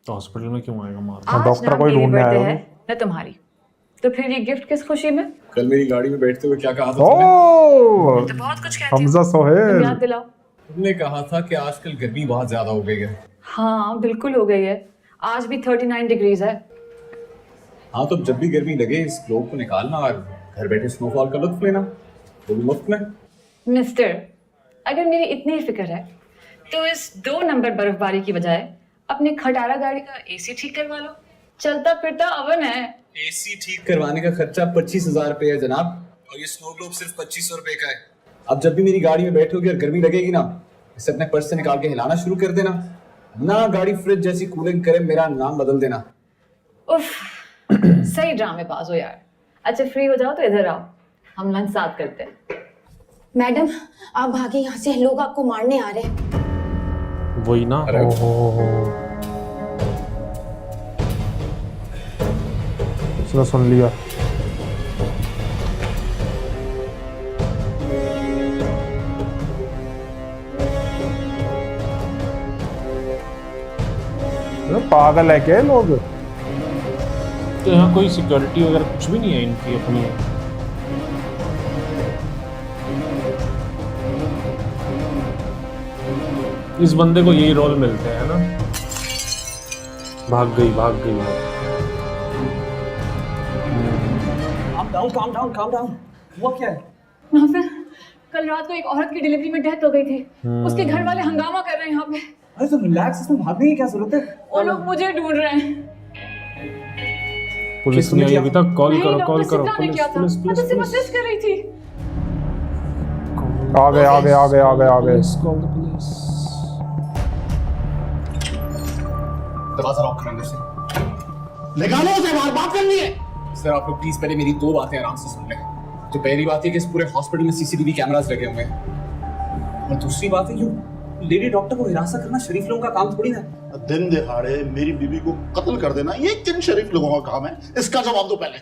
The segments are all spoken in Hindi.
तो हॉस्पिटल में क्यों आएगा मार? आज डॉक्टर ना कोई मेरी ढूंढने बर्थडे आया है होगा। न तुम्हारी, तो फिर ये गिफ्ट किस खुशी में? कल मेरी गाड़ी में बैठते हुए क्या कहा था तुमने? ओ तो बहुत कुछ कहती हमजा हूँ, तुम सोहेल। याद दिलाओ। तुमने कहा था कि आजकल गर्मी बहुत ज्यादा हो गई है। हाँ बिल्कुल हो गई है, आज भी 39 डिग्रीज है। हाँ, तो जब भी गर्मी लगे इस ग्लोब को निकालना और घर बैठे स्नोफॉल का लुत्फ लेना, वो भी मुफ्त में। मिस्टर, अगर मेरी इतनी फिक्र है तो इस 2 नंबर बर्फबारी की बजाय अपने खटारा गाड़ी का एसी ठीक करवा लो, चलता फिरता अवन है। एसी ठीक करवाने का खर्चा 25,000 रुपए है जनाब, और ये स्नो ग्लोब सिर्फ 2500 रुपए का है। अब जब भी मेरी गाड़ी में बैठोगे और गर्मी लगेगी ना, इसे अपने पर्स से निकाल के हिलाना शुरू कर देना। ना गाड़ी फ्रिज जैसी कूलिंग करे, मेरा नाम बदल देना। उफ, सही ड्रामेबाज हो यार। अच्छा फ्री हो जाओ तो इधर आओ, हम लंच साथ करते हैं। मैडम आप भागे यहाँ से, लोग आपको मारने आ रहे हैं। वही ना। ओहो उसने सुन लिया। पागल है क्या ये लोग? तो यहाँ कोई सिक्योरिटी वगैरह कुछ भी नहीं है इनकी अपनी। इस बंदे को यही रोल मिलते हैं ना। भाग गई। calm down. हुआ क्या है? यहाँ पे कल रात को एक औरत की डिलीवरी में डेथ हो गई थी, उसके घर वाले हंगामा कर रहे हैं यहाँ पे। अरे तो रिलैक्स, इसमें भागने की क्या जरूरत है? वो लोग मुझे ढूंढ रहे हैं। पुलिस नहीं आई अभी तक। कॉल नहीं, करो डॉक्टर सिप्ला ने किया था। पुलिस मैं तो सिर्फ असिस्ट कर रही थी। आ गए। Call the police. दरवाजा लॉक करो अंदर से। निकालो उसे बाहर, बात करनी है। सर आप लोग प्लीज पहले मेरी 2 बातें आराम से सुन लें। तो पहली बात है कि इस पूरे हॉस्पिटल में सीसीटीवी कैमरास लगे हुए हैं, और दूसरी बात है लेडी डॉक्टर को हिरासत करना शरीफ लोगों का काम थोड़ी ना। दिन दिहाड़े मेरी बीवी को कत्ल कर देना ये किन शरीफ लोगों का काम है? इसका जवाब दो पहले।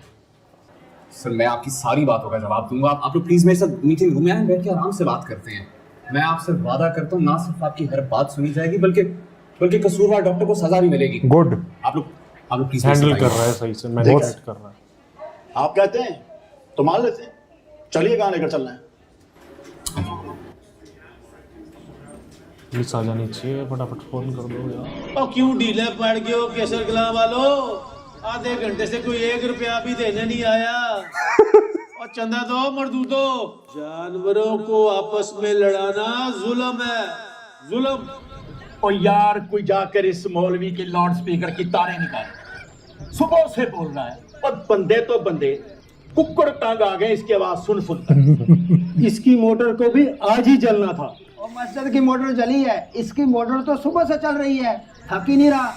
सर मैं आपकी सारी बातों का जवाब दूंगा। आप लोग प्लीज मेरे साथ मीटिंग रूम में आए, बैठ के आराम से बात करते हैं। मैं आपसे वादा करता हूँ ना सिर्फ आपकी हर बात सुनी जाएगी, बल्कि कसूरवार डॉक्टर को सजा भी मिलेगी। गुड। आप लोग प्लीज हैंडल कर रहा है सही से, मैनेज कर रहा है। आप कहते हैं तो मान लेते हैं। चलिए कहाँ लेकर चलना है? पुलिस आ जानी चाहिए, फटाफट फोन कर दो यार। और क्यों ढीले पड़ गए हो केसर गला वालों? आधे घंटे से कोई 1 रुपया भी देने नहीं आया। और चंदा दो मर्दूदो। जानवरों को आपस में लड़ाना जुल्म है, जुल्म। और यार कोई जाकर इस मौलवी के लाउड स्पीकर की तारें निकाले। सुबह से बोल रहा है, और बंदे तो बंदे कुक्कड़ टांग आ गए इसकी आवाज सुन। इसकी मोटर को भी आज ही जलना था। और मस्जिद की मोटर जली है, इसकी मोटर तो सुबह से चल रही है, थक ही नहीं रहा।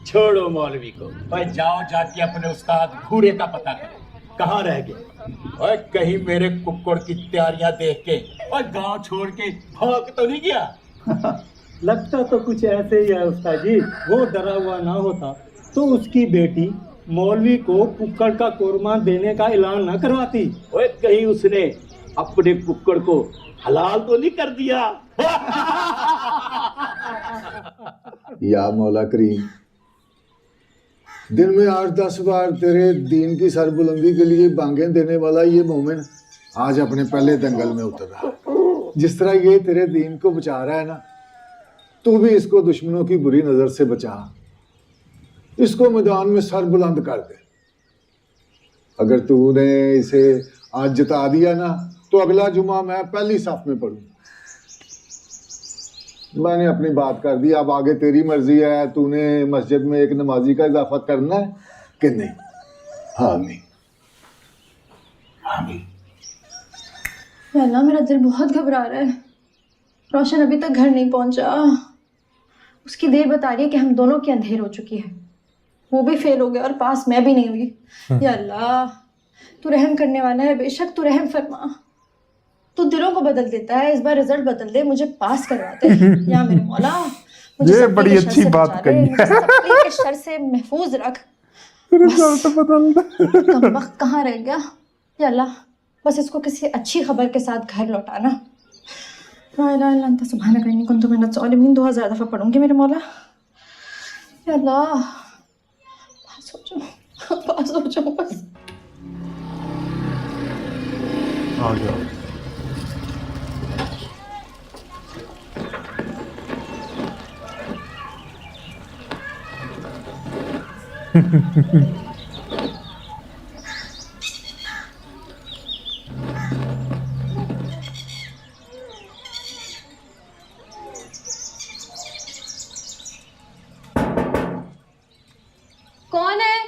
छोड़ो मौलवी को, भाई जाओ जाके अपने उस्ताद भूरे का पता करो कहाँ रह गए। और कहीं मेरे कुक्कड़ की तैयारियां देख के और गांव छोड़ के भाग तो नहीं गया? लगता तो कुछ ऐसे ही है उस्ताद जी। वो डरा हुआ ना होता तो उसकी बेटी मौलवी को कुक्कड़ का कोरमा देने का ऐलान ना करवाती। ओए कहीं उसने अपने कुक्कड़ को हलाल तो नहीं कर दिया? या मौला करीम, दिन में 8-10 बार तेरे दीन की सरबुलंदी के लिए बांगें देने वाला ये मोमिन आज अपने पहले दंगल में उतर रहा है। जिस तरह ये तेरे दीन को बचा रहा है ना, तू भी इसको दुश्मनों की बुरी नजर से बचा। इसको मैदान में सर बुलंद कर दे। अगर तूने इसे आज जिता दिया ना, तो अगला जुमा मैं पहली साफ में पढ़ूं। मैंने अपनी बात कर दी, अब आगे तेरी मर्जी है। तूने मस्जिद में एक नमाजी का इजाफा करना है कि नहीं? हाँ नहीं। अल्लाह मेरा दिल बहुत घबरा रहा है। रोशन अभी तक घर नहीं पहुंचा। उसकी देर बता रही है कि हम दोनों की अंधेर हो चुकी है। वो भी फेल हो गया और पास मैं भी नहीं हुई। या अल्लाह, तू रहम करने वाला है, बेशक तू रहम फरमा। तू दिलों को बदल देता है, इस बार रिजल्ट बदल दे, मुझे पास करवा दे। या मेरे मौला, मुझे ये बड़ी अच्छी बात कही है। सप्ली के शर से महफूज रख। रिजल्ट बदल दे। कम वक्त कहाँ रह गया। या अल्लाह, बस इसको किसी अच्छी खबर के साथ घर लौटाना। ला इलाहा इल्ला अंता सुब्हानका इन्नी कुन्तु मिनज़ ज़ालिमीन 2000 दफ़ा पढ़ूंगी मेरे मौला। या अल्लाह, पास हो जाओ, पास हो जाओ बस। आ गया। कौन है?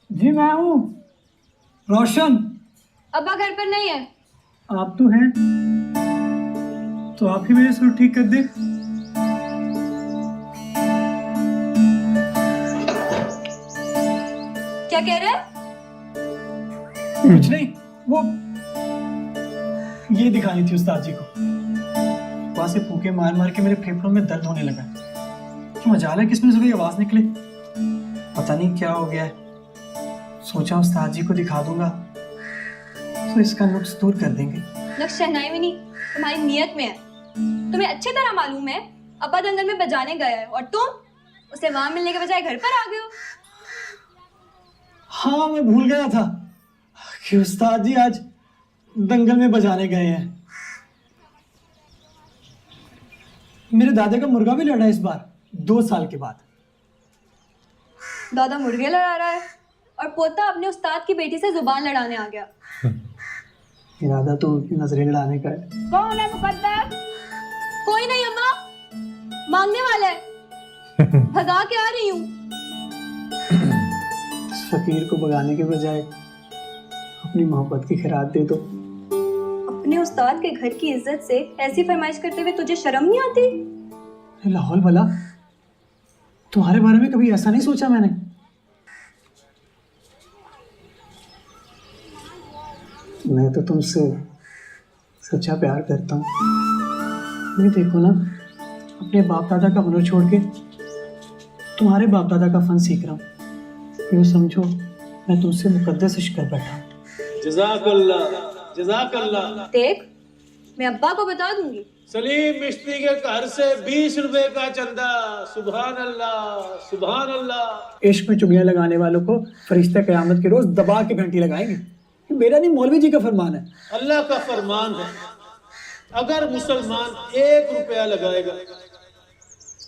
जी मैं हूँ, रोशन। अब्बा घर पर नहीं है। आप तो हैं, तो आप ही मेरे सुर ठीक कर दे। क्या कह रहे हैं? कुछ नहीं, वो ये दिखानी थी उस्ताद जी को। वहां से फूके मार मार के मेरे फेफड़ों में दर्द होने लगा। क्या मजाल है किसमें से कोई आवाज निकले, पता नहीं क्या हो गया है। सोचा उस्ताद जी को दिखा दूंगा तो इसका नुक्स दूर कर देंगे। नक्श शहनाई में नहीं, तुम्हारी नियत में है। तुम्हें अच्छी तरह मालूम है अब्बा दंगल में बजाने गया है और तुम उसे वहां मिलने के बजाय घर पर आ गए हो। हाँ मैं भूल गया था कि उस्ताद जी आज दंगल में बजाने गए हैं। मेरे दादा का मुर्गा भी लड़ा इस बार 2 साल के बाद। दादा मुर्गे लड़ा रहा है और पोता अपने उस्ताद की बेटी से जुबान लड़ाने आ गया। इरादा तो नजरें लड़ाने का है। कौन है मुकद्दर? कोई नहीं अम्मा, मांगने वाला है। भगा के आ रही हूँ। इस फकीर को भगाने के बजाय अपनी मोहब्बत की खैरात दे दो। अपने उस्ताद के घर की इज्जत से ऐसी फरमाइश करते हुए तुझे शर्म नहीं आती? लाहौल भला, तुम्हारे बारे में कभी ऐसा नहीं सोचा मैंने। मैं तो तुमसे सच्चा प्यार करता हूँ। ये देखो ना, अपने बाप दादा का हुनर छोड़ के तुम्हारे बाप दादा का फन सीख रहा हूँ। यूँ समझो मैं तुमसे मुकद्दस इश्क कर बैठा हूँ। जज़ाकल्लाह, जज़ाकल्लाह। देख, मैं अब्बा को बता दूंगी। सलीम मिस्त्री के घर से 20 रुपए का चंदा। सुभान अल्लाह, सुभान अल्लाह। इश्क में चुगलियां लगाने वालों को फरिश्ते क़यामत के रोज दबा के घंटी लगाएंगे। ये मेरा नहीं, मौलवी जी का फरमान है। अल्लाह का फरमान है, अगर मुसलमान 1 रुपया लगाएगा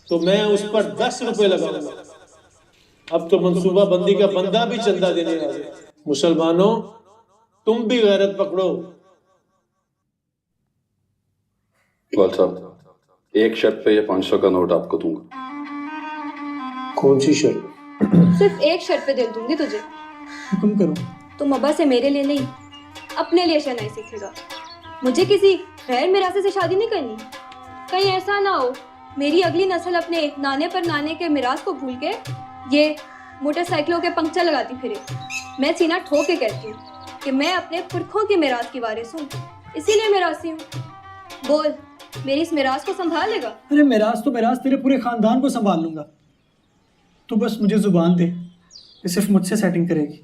तो मैं उस पर 10 रुपए लगाऊंगा। अब तो मंसूबा बंदी का बंदा भी चंदा देने आ गया। मुसलमानों, तुम भी गैरत पकड़ो। वाल साहब, एक शर्त पे ये 500 का नोट आपको दूंगा। कौन सी शर्त? सिर्फ एक शर्त पे दिल दूंगी तुझे। हुक्म करो। तुम अब्बा से मेरे लिए नहीं, अपने लिए शहनाई सीखेगा। मुझे किसी गैर मिरासे से शादी नहीं करनी। कहीं ऐसा ना हो मेरी अगली नस्ल अपने नाने पर नाने के मिरास को भूल के ये मोटरसाइकिलों के पंक्चर लगाती फिरे। मैं सीना ठोक के कहती हूँ कि मैं अपने पुरखों की मिरास की वारिस हूँ, इसीलिए मिरासी हूँ। बोल, मेरी इस मिरास को संभाल लेगा? अरे मिरास तो मिरास, तेरे पूरे खानदान को संभाल लूंगा। तू बस मुझे जुबान दे, ये सिर्फ मुझसे सेटिंग करेगी।